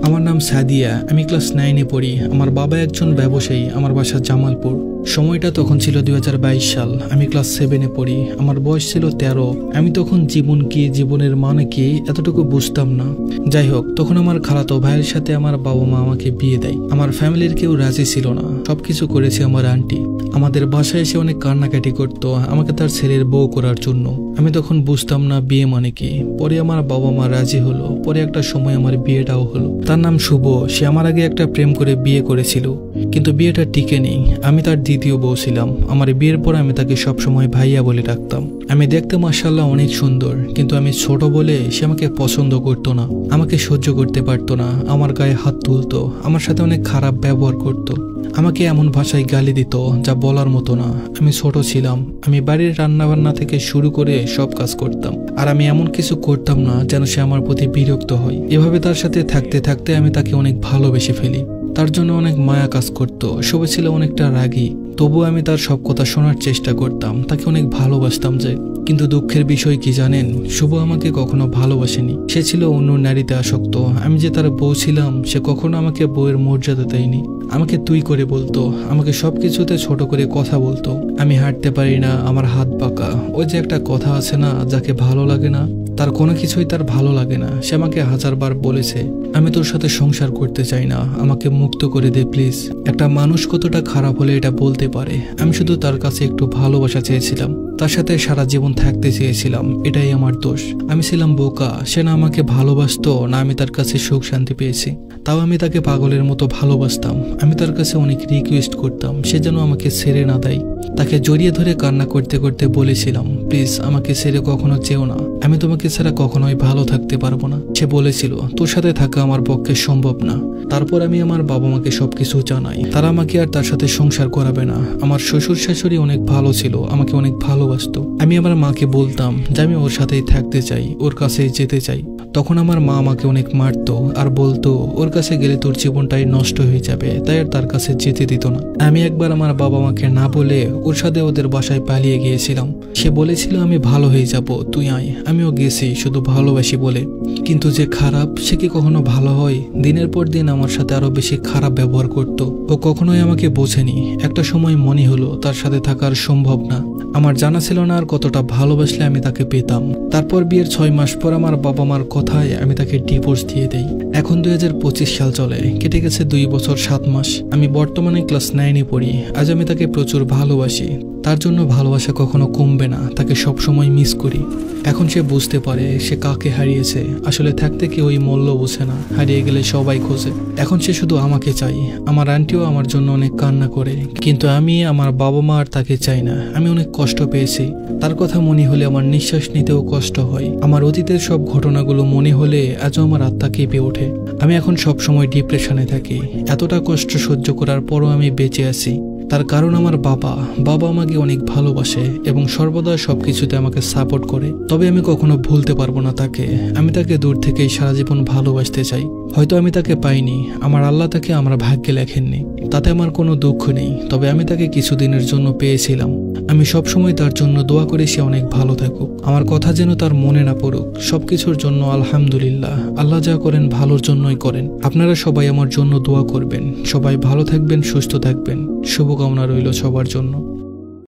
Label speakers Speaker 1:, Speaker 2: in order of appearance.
Speaker 1: আমার নাম সাদিয়া, আমি ক্লাস 9-এ পড়ি। আমার বাবা একজন ব্যবসায়ী, আমার বাসা জামালপুর। সময়টা তখন ছিল 2022 সাল। আমি ক্লাস 7-এ পড়ি, আমার বয়স ছিল 13। আমি তখন জীবন কি, জীবনের মানে কি এতটুকু বুঝতাম না। যাই হোক, তখন আমার খালাতো ভাইয়ের সাথে আমার বাবা মা আমাকে বিয়ে দেয়। আমার ফ্যামিলির কেউ রাজি ছিল না, সবকিছু করেছে আমার আন্টি। আমাদের বাসায় এসে অনেক কান্নাকাটি করতো আমাকে তার ছেলের বউ করার জন্য। আমি তখন বুঝতাম না বিয়ে মানে কি। পরে আমার বাবা মা রাজি হলো, পরে একটা সময় আমার বিয়েটাও হলো। তার নাম শুভ। সে আমার আগে একটা প্রেম করে বিয়ে করেছিল, কিন্তু বিয়েটা টিকে নেই। আমি তার দ্বিতীয় বউ ছিলাম। আমার বিয়ের পর আমি তাকে সবসময় ভাইয়া বলে ডাকতাম। আমি দেখতে মাশাআল্লাহ অনেক সুন্দর, কিন্তু আমি ছোট বলে সে আমাকে পছন্দ করতো না, আমাকে সহ্য করতে পারতো না, আমার গায়ে হাত তুলতো, আমার সাথে অনেক খারাপ ব্যবহার করতো। আমাকে এমন ভাষায় গালি দিত যা বলার মতো না। আমি ছোট ছিলাম, আমি বাড়ির রান্নাবান্না থেকে শুরু করে সব কাজ করতাম, আর আমি এমন কিছু করতাম না যেন সে আমার প্রতি বিরক্ত হয়। এভাবে তার সাথে থাকতে থাকতে আমি তাকে অনেক ভালোবেসে ফেলি। তার জন্য অনেক মায়া কাজ করতো। শুভ ছিল অনেকটা রাগী, তবুও আমি তার সব কথা শোনার চেষ্টা করতাম, তাকে অনেক ভালোবাসতাম যে। কিন্তু দুঃখের বিষয় কি জানেন, শুভ আমাকে কখনো ভালোবাসেনি। সে ছিল অন্য নারীতে আসক্ত। আমি যে তার বউ ছিলাম, সে কখনো আমাকে বউয়ের মর্যাদা দেয়নি। আমাকে তুই করে বলতো, আমাকে সবকিছুতে ছোট করে কথা বলতো। আমি হাঁটতে পারি না, আমার হাত বাঁকা। ওই যে একটা কথা আছে না, যাকে ভালো লাগে না তার কোনো কিছুই তার ভালো লাগে না। সে আমাকে 1000বার বলেছে, আমি তোর সাথে সংসার করতে চাই না, আমাকে মুক্ত করে দে প্লিজ। একটা মানুষ কতটা খারাপ হলে এটা বলতে পারে। আমি শুধু তার কাছে একটু ভালোবাসা চেয়েছিলাম, তার সাথে সারা জীবন থাকতে চেয়েছিলাম। এটাই আমার দোষ। আমি ছিলাম বোকা। সে না আমাকে ভালোবাসতো, না আমি তার কাছে সুখ শান্তি পেয়েছি। তাও আমি তাকে পাগলের মতো ভালোবাসতাম। আমি তার কাছে অনেক রিকোয়েস্ট করতাম সে যেন আমাকে ছেড়ে না দেয়। তাকে জড়িয়ে ধরে কান্না করতে করতে বলেছিলাম, প্লিজ আমাকে ছেড়ে কখনো চেও না, আমি তোমাকে ছাড়া কখনোই ভালো থাকতে পারবো না। সে বলেছিল, তোর সাথে থাকা আমার পক্ষে সম্ভব না। তারপর আমি আমার বাবা মাকে সবকিছু জানাই। তারা আমাকে আর তার সাথে সংসার করাবে না। আমার শ্বশুর শাশুড়ি অনেক ভালো ছিল, আমাকে অনেক ভালোবাসতো। আমি আমার মাকে বলতাম যে আমি ওর সাথেই থাকতে চাই, ওর কাছেই যেতে চাই। তখন আমার মা আমাকে অনেক মারতো আর বলতো, ওর কাছে গেলে তোর জীবনটাই নষ্ট হয়ে যাবে, তাই আর তার কাছে যেতে দিত না। আমি একবার আমার বাবা মাকে না বলে ওর সাথে ওদের বাসায় পালিয়ে গিয়েছিলাম। সে বলেছিল আমি ভালো হয়ে যাব, তুই আয়। আমিও গেছি শুধু ভালোবাসি বলে। কিন্তু যে খারাপ, সে কি কখনো ভালো হয়? দিনের পর দিন আমার সাথে আরো বেশি খারাপ ব্যবহার করত। ও কখনোই আমাকে বোঝেনি। একটা সময় মনে হলো তার সাথে থাকার সম্ভব না। আমার জানা ছিল না আর কতটা ভালোবাসলে আমি তাকে পেতাম। তারপর বিয়ের 6 মাস পর আমার বাবা মার কথায় আমি তাকে ডিভোর্স দিয়ে দেই। এখন 2025 সাল চলে, কেটে গেছে 2 বছর 7 মাস। আমি বর্তমানে ক্লাস 9-এ পড়ি। আজ আমি তাকে প্রচুর ভালোবাসি। তার জন্য ভালোবাসা কখনো কমবে না, তাকে সবসময় মিস করি। এখন সে বুঝতে পারে সে কাকে হারিয়েছে। আসলে থাকতে কেউই মূল্য বোঝে না, হারিয়ে গেলে সবাই খোঁজে। এখন সে শুধু আমাকে চাই। আমার আন্টিও আমার জন্য অনেক কান্না করে, কিন্তু আমি আমার বাবা মা আর তাকে চাই না। আমি অনেক কষ্ট পেয়েছি। তার কথা মনে হলে আমার নিঃশ্বাস নিতেও কষ্ট হয়। আমার অতীতের সব ঘটনাগুলো মনে হলে আজও আমার আত্মা কেঁপে ওঠে। আমি এখন সব সময় ডিপ্রেশনে থাকি। এতটা কষ্ট সহ্য করার পরও আমি বেঁচে আছি। তার কারণ আমার বাবা আমাকে অনেক ভালোবাসে এবং সর্বদা সবকিছুতে আমাকে সাপোর্ট করে। তবে আমি কখনো ভুলতে পারবো না তাকে। আমি তাকে দূর থেকেই সারা জীবন ভালোবাসতে চাই। হয়তো আমি তাকে পাইনি, আমার আল্লাহ তাকে আমার ভাগ্যে লেখেননি, তাতে আমার কোনো দুঃখ নেই। তবে আমি তাকে কিছুদিনের জন্য পেয়েছিলাম। আমি সবসময় তার জন্য দোয়া করি সে অনেক ভালো থাকুক। আমার কথা যেন তার মনে না পড়ুক। সবকিছুর জন্য আলহামদুলিল্লাহ। আল্লাহ যা করেন ভালোর জন্যই করেন। আপনারা সবাই আমার জন্য দোয়া করবেন। সবাই ভালো থাকবেন, সুস্থ থাকবেন। শুভকামনা রইল সবার জন্য।